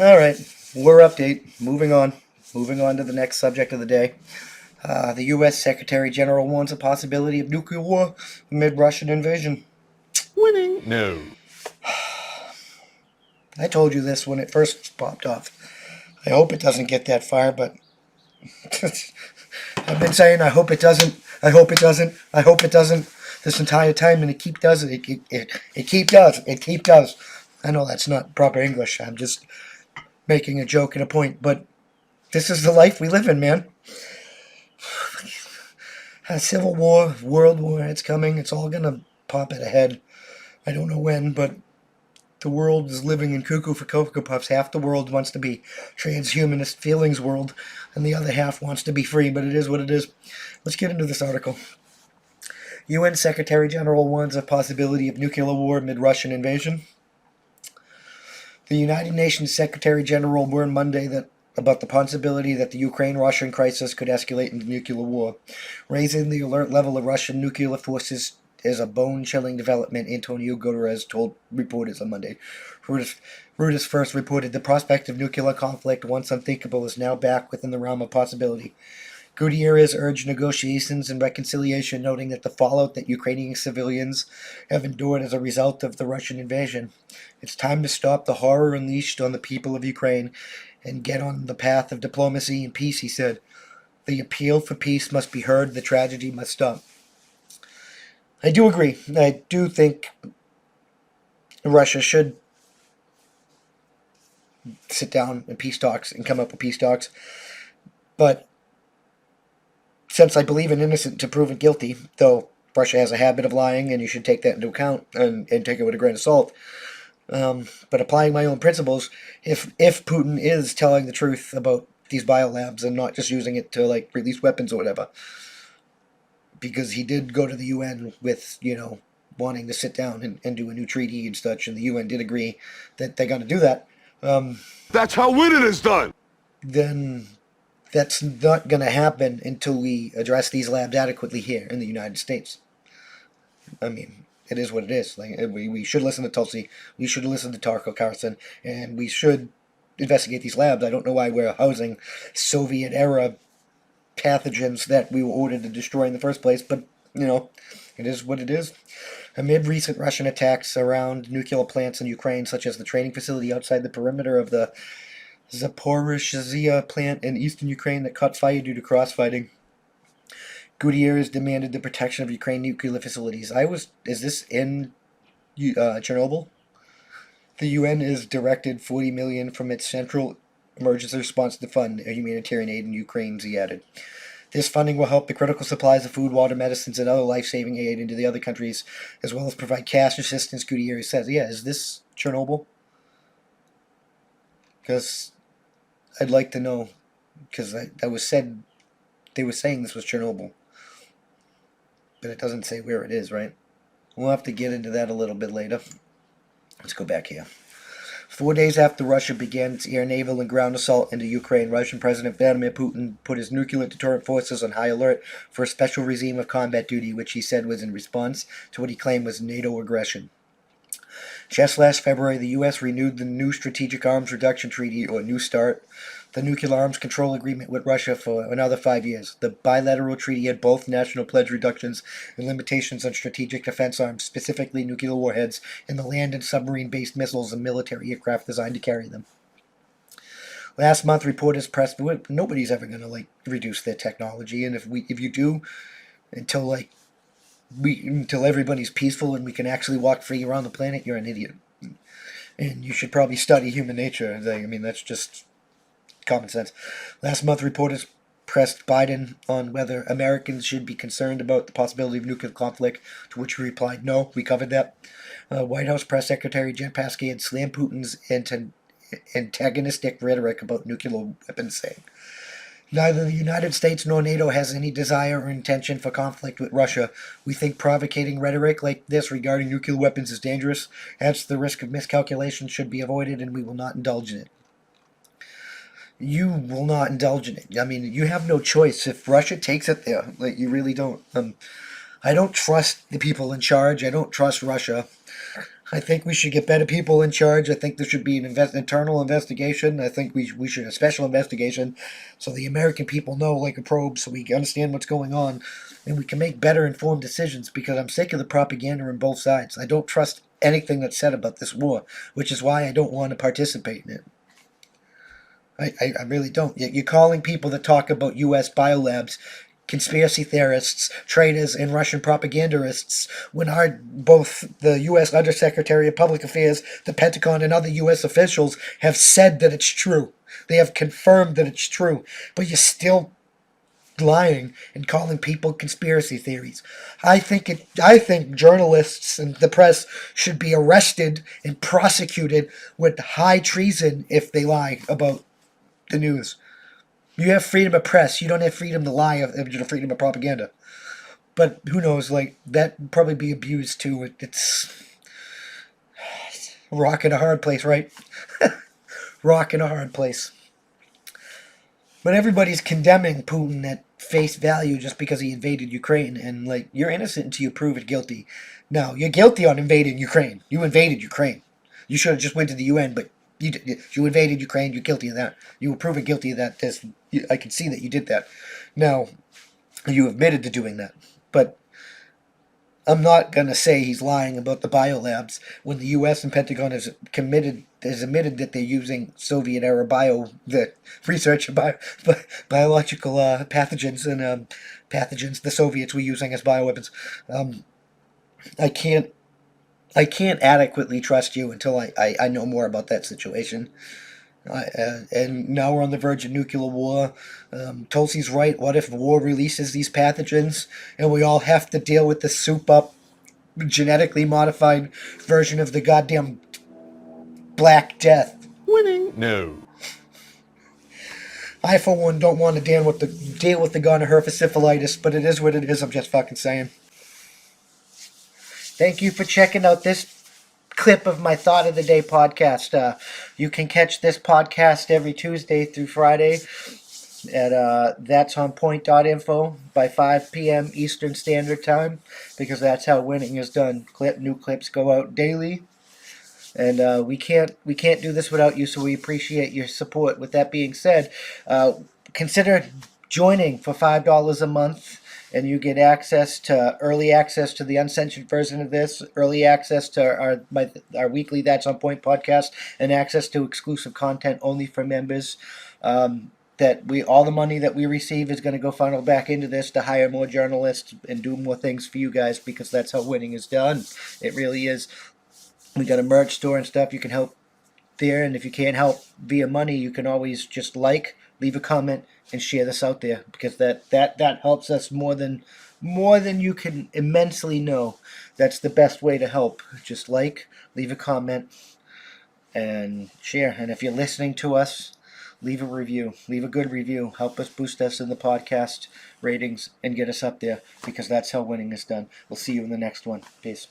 All right, war update. Moving on. Moving on to the next subject of the day. The U.S. Secretary General warns a possibility of nuclear war amid Russian invasion. Winning? No. I told you this when it first popped off. I hope it doesn't get that far, but I've been saying I hope it doesn't. I hope it doesn't. I hope it doesn't this entire time, and it keep does it. It keep does. It keep does. I know that's not proper English. I'm just making a joke and a point, but this is the life we live in, man. A civil war, world war, it's coming. It's all gonna pop at a head. I don't know when, but the world is living in cuckoo for Cocoa Puffs. Half the world wants to be transhumanist feelings world, and the other half wants to be free, but it is what it is. Let's get into this article. UN Secretary General warns of possibility of nuclear war amid Russian invasion. The United Nations Secretary General warned Monday that about the possibility that the Ukraine-Russian crisis could escalate into nuclear war. Raising the alert level of Russian nuclear forces is a bone-chilling development, Antonio Guterres told reporters on Monday. Reuters first reported the prospect of nuclear conflict, once unthinkable, is now back within the realm of possibility. Gutierrez urged negotiations and reconciliation, noting that the fallout that Ukrainian civilians have endured as a result of the Russian invasion. It's time to stop the horror unleashed on the people of Ukraine and get on the path of diplomacy and peace, he said. The appeal for peace must be heard, the tragedy must stop. I do agree. I do think Russia should sit down in peace talks and come up with peace talks. But since I believe in innocent until proven guilty, though Russia has a habit of lying, and you should take that into account and take it with a grain of salt. But applying my own principles, if Putin is telling the truth about these biolabs and not just using it to like release weapons or whatever, because he did go to the UN with wanting to sit down and do a new treaty and such, and the UN did agree that they're going to do that. That's how winning is done. Then that's not going to happen until we address these labs adequately here in the United States. I mean, it is what it is. Like we should listen to Tulsi, we should listen to Tarko Carson, and we should investigate these labs. I don't know why we're housing Soviet era pathogens that we were ordered to destroy in the first place, but it is what it is. Amid recent Russian attacks around nuclear plants in Ukraine, such as the training facility outside the perimeter of the Zaporizhzhia plant in eastern Ukraine that caught fire due to crossfighting, Gutierrez demanded the protection of Ukraine nuclear facilities. Is this in Chernobyl? The UN has directed 40 million from its Central Emergency Response to fund humanitarian aid in Ukraine, he added. This funding will help the critical supplies of food, water, medicines, and other life-saving aid into the other countries, as well as provide cash assistance, Gutierrez says. Yeah, is this Chernobyl? Because I'd like to know, because that was said, they were saying this was Chernobyl. But it doesn't say where it is, right? We'll have to get into that a little bit later. Let's go back here. 4 days after Russia began its air, naval, and ground assault into Ukraine, Russian President Vladimir Putin put his nuclear deterrent forces on high alert for a special regime of combat duty, which he said was in response to what he claimed was NATO aggression. Just last February, the U.S. renewed the new Strategic Arms Reduction Treaty, or New START, the nuclear arms control agreement with Russia for another 5 years. The bilateral treaty had both national pledge reductions and limitations on strategic defense arms, specifically nuclear warheads, and the land and submarine-based missiles and military aircraft designed to carry them. Last month, reporters pressed nobody's ever going to reduce their technology, and if you do, until until everybody's peaceful and we can actually walk free around the planet, you're an idiot. And you should probably study human nature. I mean, that's just common sense. Last month, reporters pressed Biden on whether Americans should be concerned about the possibility of nuclear conflict, to which he replied, no, we covered that. White House Press Secretary Jen Psaki had slammed Putin's antagonistic rhetoric about nuclear weapons, saying, neither the United States nor NATO has any desire or intention for conflict with Russia. We think provocating rhetoric like this regarding nuclear weapons is dangerous, adds to the risk of miscalculation, should be avoided, and we will not indulge in it. You will not indulge in it. I mean, you have no choice. If Russia takes it there, you really don't. I don't trust the people in charge. I don't trust Russia. I think we should get better people in charge. I think there should be an internal investigation. I think we should a special investigation, so the American people know, like a probe, so we understand what's going on, and we can make better informed decisions. Because I'm sick of the propaganda on both sides. I don't trust anything that's said about this war, which is why I don't want to participate in it. I really don't. You're calling people that talk about U.S. biolabs conspiracy theorists, traitors, and Russian propagandists when both the U.S. Undersecretary of Public Affairs, the Pentagon, and other U.S. officials have said that it's true. They have confirmed that it's true. But you're still lying and calling people conspiracy theories. I think journalists and the press should be arrested and prosecuted with high treason if they lie about the news. You have freedom of press. You don't have freedom to lie. You have freedom of propaganda. But who knows? Like that would probably be abused too. It's a rock in a hard place, right? Rock in a hard place. But everybody's condemning Putin at face value just because he invaded Ukraine, and like you're innocent until you prove it guilty. Now you're guilty on invading Ukraine. You invaded Ukraine. You should have just went to the UN, but you invaded Ukraine. You're guilty of that. You were proven guilty of that. I can see that you did that. Now you admitted to doing that, but I'm not gonna say he's lying about the biolabs when the U.S. and Pentagon has admitted that they're using Soviet era the research of biological pathogens and pathogens the Soviets were using as bioweapons. I can't I can't adequately trust you until I know more about that situation. And now we're on the verge of nuclear war. Tulsi's right. What if war releases these pathogens and we all have to deal with the soup up, genetically modified version of the goddamn Black Death? Winning? No. I, for one, don't want to deal with the gun of herpetosyphilitis, but it is what it is. I'm just fucking saying. Thank you for checking out this clip of my Thought of the Day podcast. You can catch this podcast every Tuesday through Friday at that'sonpoint.info by 5 p.m. Eastern Standard Time, because that's how winning is done. New clips go out daily, and we can't do this without you, so we appreciate your support. With that being said, consider joining for $5 a month, and you get early access to the uncensored version of this, early access to our weekly That's On Point podcast, and access to exclusive content only for members. All the money that we receive is going to go funnel back into this to hire more journalists and do more things for you guys, because that's how winning is done. It really is. We got a merch store and stuff. You can help there, and if you can't help via money, you can always just leave a comment, and share this out there, because that helps us more than you can immensely know. That's the best way to help. Just leave a comment, and share. And if you're listening to us, leave a review. Leave a good review. Help us boost us in the podcast ratings and get us up there, because that's how winning is done. We'll see you in the next one. Peace.